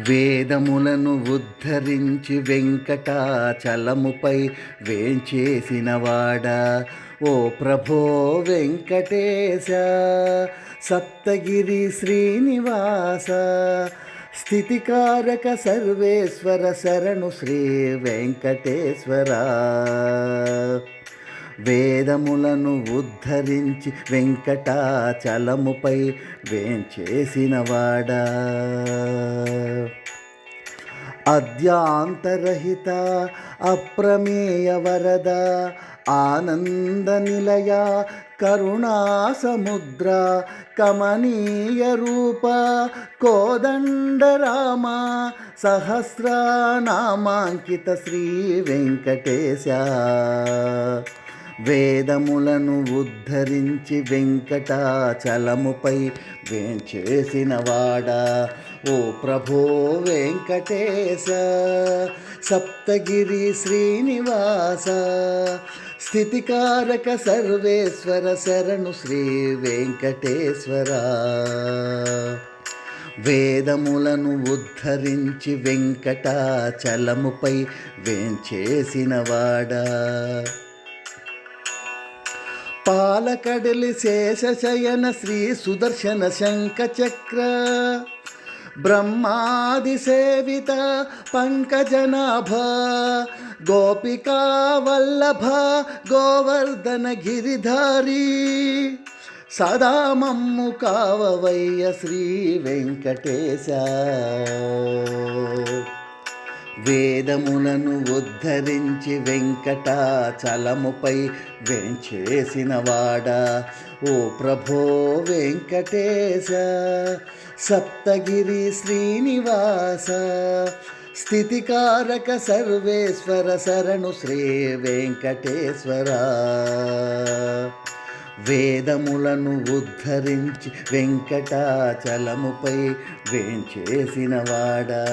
వేదములను ఉద్ధరించి వెంకటాచలముపై వేంచేసినవాడా ఓ ప్రభో వెంకటేశ, సప్తగిరి శ్రీనివాస, స్థితికారక సర్వేశ్వర శరణు శ్రీ వెంకటేశ్వర. వేదములను ఉద్ధరించి వెంకటాచలముపై వేంచేసినవాడా, అద్యాంతరహిత అప్రమేయ వరద, ఆనంద నిలయ, కరుణా సముద్ర, కమనీయ రూప, కోదండ రామ, సహస్రనామాంకిత శ్రీ వెంకటేశ. వేదములను ఉద్ధరించి వెంకటాచలముపై వేంచేసినవాడా ఓ ప్రభో వెంకటేశ, సప్తగిరి శ్రీనివాస, స్థితికారక సర్వేశ్వర శరణు శ్రీ వెంకటేశ్వర. వేదములను ఉద్ధరించి వెంకటాచలముపై వేంచేసినవాడా, పాలకడలి శేషశయన శ్రీ సుదర్శన శంఖ చక్ర, బ్రహ్మాది సేవిత పంకజనాభ, గోపికా వల్లభ, గోవర్ధన గిరిధారి, సదా మమ్ము కావవయ్య శ్రీ వెంకటేశ. వేదములను ఉద్ధరించి వెంకటాచలముపై వేంచేసినవాడా ఓ ప్రభో వెంకటేశ, సప్తగిరి శ్రీనివాస, స్థితికారక సర్వేశ్వర శరణు శ్రీ వెంకటేశ్వర. వేదములను ఉద్ధరించి వెంకటాచలముపై వేంచేసినవాడా.